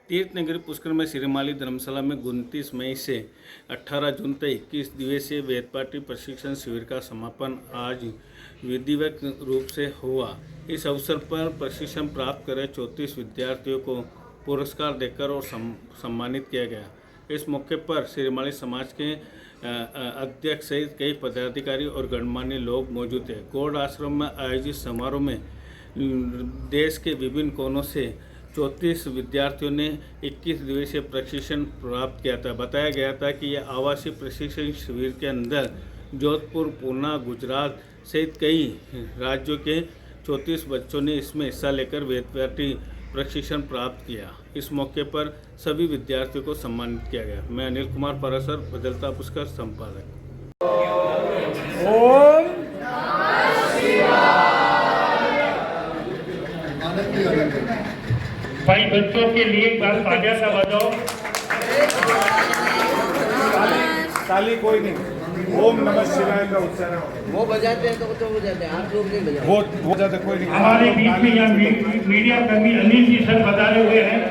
तीर्थनगरी पुष्कर में श्रीमाली धर्मशाला में 29 मई से 18 जून तक 21 दिवसीय वेदपाठी प्रशिक्षण शिविर का समापन आज विधिवत रूप से हुआ। इस अवसर पर प्रशिक्षण प्राप्त कर 34 विद्यार्थियों को पुरस्कार देकर और सम्मानित किया गया। इस मौके पर श्रीमाली समाज के अध्यक्ष सहित कई पदाधिकारी और गणमान्य लोग मौजूद थे। गौड़ आश्रम में आयोजित समारोह में देश के विभिन्न कोनों से 34 विद्यार्थियों ने 21 दिवसीय प्रशिक्षण प्राप्त किया था। बताया गया था कि यह आवासीय प्रशिक्षण शिविर के अंदर जोधपुर, पूना, गुजरात सहित कई राज्यों के 34 बच्चों ने इसमें हिस्सा लेकर वेदपाठी प्रशिक्षण प्राप्त किया। इस मौके पर सभी विद्यार्थियों को सम्मानित किया गया। मैं अनिल कुमार परासर, बदलता पुष्कर संपादक। भाई बच्चों के लिए एक बार तालियां सा बजाओ। ताली कोई नहीं, ओम नमः शिवाय का उच्चारण वो बजाते हैं तो बजाते हैं, आप लोग नहीं बजाते। वो बजाते कोई नहीं। हमारे बीच में यहाँ मीडिया कर्मी अनिल जी सर बता रहे हुए हैं।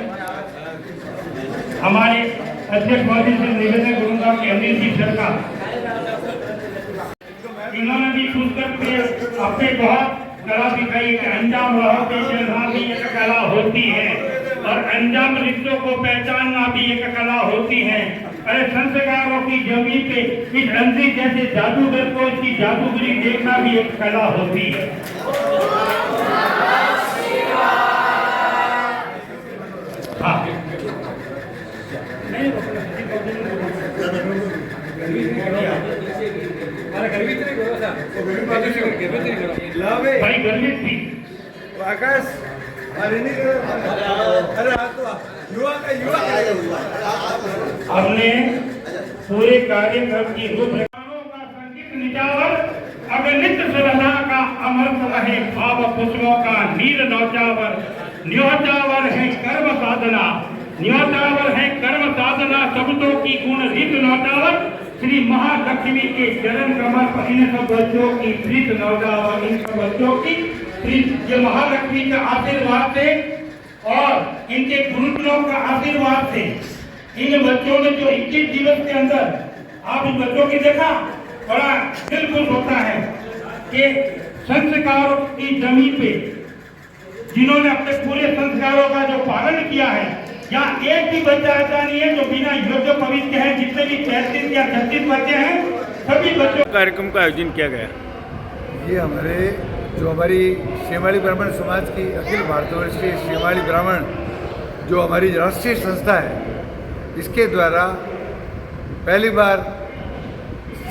हमारे अध्यक्ष महोदय से निवेदन करूंगा कि अनिल जी सर का इन्होंने भी खुद अपने बहुत कला दिखाई कि अंजाम रहो के चलना भी एक कला होती है और अंजाम रिश्तों को पहचानना भी एक कला होती है। अरे संस्कारों की जमीन पे इस रंजी जैसे जादूगर को इसकी जादूगरी देखना भी एक कला होती है। हाँ, भाई गर्वित थी आकाश। अरे नहीं, अरे युवा हमने पूरे कार्यक्रम की रूपरेखाओं का संगीत निजावर अगणित सुरधा का अमृत रहे भाव पुष्पों का नीर नौचावर न्योचावर है कर्म साधना न्योचावर है कर्म साधना शब्दों की गुण रीत नौचावर श्री महालक्ष्मी के चरण कमल पर इन सब बच्चों की प्रीत नौचावर इन सब बच्चों की प्रीत। ये महालक्ष्मी का आशीर्वाद से और इनके गुरुजनों का आशीर्वाद से इन बच्चों ने जो 21 दिवस के अंदर आप इन बच्चों की देखा, बड़ा दिल खुश होता है कि संस्कारों की जमीन पे जिन्होंने अपने पूरे संस्कारों का जो पालन किया है, यहाँ एक भी बच्चा ऐसा नहीं है जो बिना योग्य पवित्र है। जितने भी 33 या 36 बच्चे हैं, सभी बच्चों कार्यक्रम का आयोजन किया गया। ये हमारी श्रीमाली ब्राह्मण समाज की अखिल भारतवर्षीय श्रीमाली ब्राह्मण जो हमारी राष्ट्रीय संस्था है, इसके द्वारा पहली बार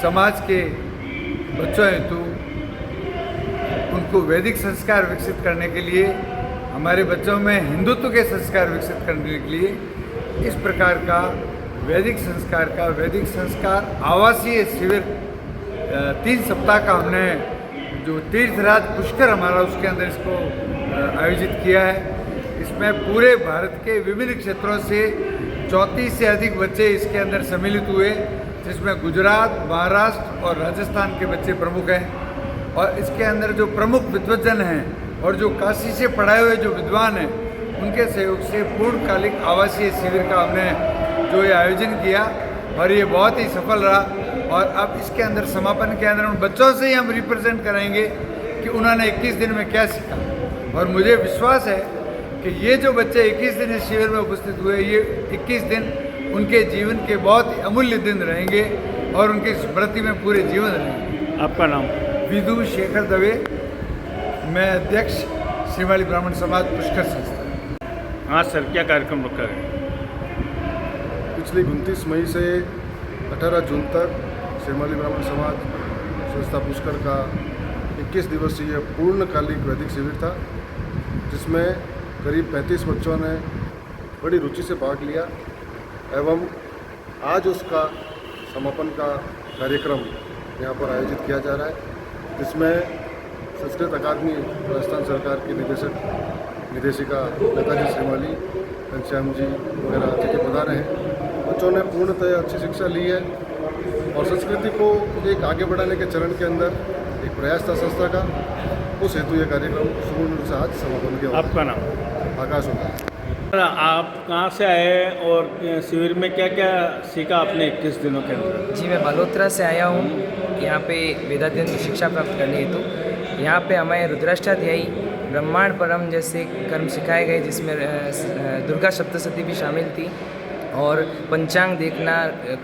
समाज के बच्चों हेतु उनको वैदिक संस्कार विकसित करने के लिए, हमारे बच्चों में हिंदुत्व के संस्कार विकसित करने के लिए इस प्रकार का वैदिक संस्कार आवासीय शिविर 3 सप्ताह का हमने जो तीर्थराज पुष्कर हमारा उसके अंदर इसको आयोजित किया है। इसमें पूरे भारत के विभिन्न क्षेत्रों से 34 से अधिक बच्चे इसके अंदर सम्मिलित हुए, जिसमें गुजरात, महाराष्ट्र और राजस्थान के बच्चे प्रमुख हैं। और इसके अंदर जो प्रमुख विद्वज्जन हैं और जो काशी से पढ़ाए हुए जो विद्वान हैं, उनके सहयोग से पूर्णकालिक आवासीय शिविर का हमने जो ये आयोजन किया और ये बहुत ही सफल रहा। और अब इसके अंदर समापन के अंदर उन बच्चों से ही हम रिप्रेजेंट करेंगे कि उन्होंने 21 दिन में क्या सीखा। और मुझे विश्वास है कि ये जो बच्चे 21 दिन इस शिविर में उपस्थित हुए, ये 21 दिन उनके जीवन के बहुत ही अमूल्य दिन रहेंगे और उनकी स्मृति में पूरे जीवन रहेंगे। आपका नाम? विदु शेखर दवे, मैं अध्यक्ष श्रीमाली ब्राह्मण समाज पुष्कर संस्था। हाँ सर, क्या कार्यक्रम रखा गया? पिछली 29 मई से 18 जून तक श्रीमाली ब्राह्मण समाज संस्था पुष्कर का 21 दिवसीय पूर्णकालिक वैदिक शिविर था, जिसमें करीब 35 बच्चों ने बड़ी रुचि से भाग लिया एवं आज उसका समापन का कार्यक्रम यहाँ पर आयोजित किया जा रहा है, जिसमें संस्कृत अकादमी राजस्थान सरकार की निदेशिका नेताजी श्रीमाली, घनश्याम जी वगैरह अतिथि पधारे हैं। बच्चों ने पूर्णतः अच्छी शिक्षा ली है और संस्कृति को एक आगे बढ़ाने के चरण के अंदर एक प्रयास था संस्था का, उस हेतु यह कार्यक्रम पूर्ण रूप से आज समापन किया। आपका नाम? आकाश होता है। आप कहाँ से आए और शिविर में क्या क्या सीखा आपने 21 दिनों के अंदर? जी, मैं मल्होत्रा से आया हूँ यहाँ पे वेदाध्ययन की शिक्षा प्राप्त करने हेतु। यहाँ पे हमें रुद्राष्टाध्यायी, ब्रह्मांड परम जैसे कर्म सिखाए गए, जिसमें दुर्गा सप्तशती भी शामिल थी और पंचांग देखना,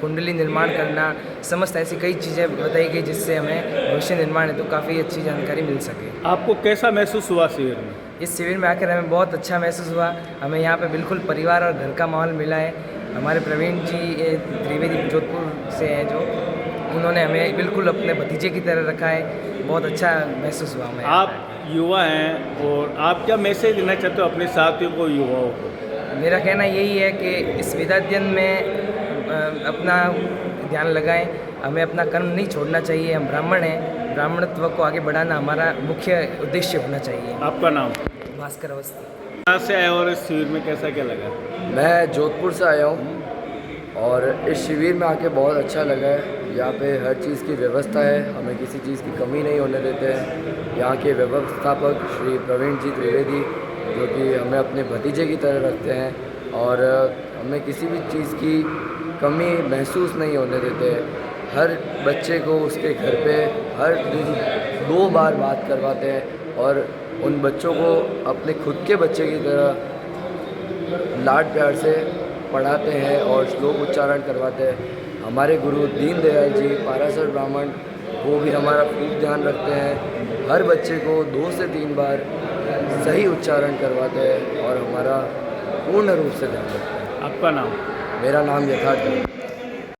कुंडली निर्माण करना, समस्त ऐसी कई चीज़ें बताई गई जिससे हमें भविष्य निर्माण हेतु काफ़ी अच्छी जानकारी मिल सके। आपको कैसा महसूस हुआ शिविर में? इस शिविर में आकर हमें बहुत अच्छा महसूस हुआ। हमें यहाँ पे बिल्कुल परिवार और घर का माहौल मिला है। हमारे प्रवीण जी त्रिवेदी जोधपुर से हैं, जो उन्होंने हमें बिल्कुल अपने भतीजे की तरह रखा है। बहुत अच्छा महसूस हुआ हमें। आप युवा हैं और आप क्या मैसेज देना चाहते हो अपने साथियों को, युवाओं को? मेरा कहना यही है कि इस वेदाध्ययन में अपना ध्यान लगाएं। हमें अपना कर्म नहीं छोड़ना चाहिए। हम ब्राह्मण हैं, ब्राह्मणत्व को आगे बढ़ाना हमारा मुख्य उद्देश्य होना चाहिए। आपका नाम? भास्कर अवस्थी। कहाँ से आए और इस शिविर में कैसा क्या लगा? मैं जोधपुर से आया हूँ और इस शिविर में आके बहुत अच्छा लगा है। यहाँ पे हर चीज़ की व्यवस्था है, हमें किसी चीज़ की कमी नहीं होने देते हैं। यहाँ के व्यवस्थापक श्री प्रवीण जी त्रिवेदी, जो कि हमें अपने भतीजे की तरह रखते हैं और हमें किसी भी चीज़ की कमी महसूस नहीं होने देते हैं। हर बच्चे को उसके घर पे हर दिन 2 बार बात करवाते हैं और उन बच्चों को अपने खुद के बच्चे की तरह लाड प्यार से पढ़ाते हैं और श्लोक उच्चारण करवाते हैं। हमारे गुरु दीनदयाल जी पाराशर ब्राह्मण, वो भी हमारा खूब ध्यान रखते हैं। हर बच्चे को 2 से 3 बार सही उच्चारण करवाते हैं और हमारा पूर्ण रूप से ध्यान रखते हैं। आपका नाम? मेरा नाम यथार्थ है।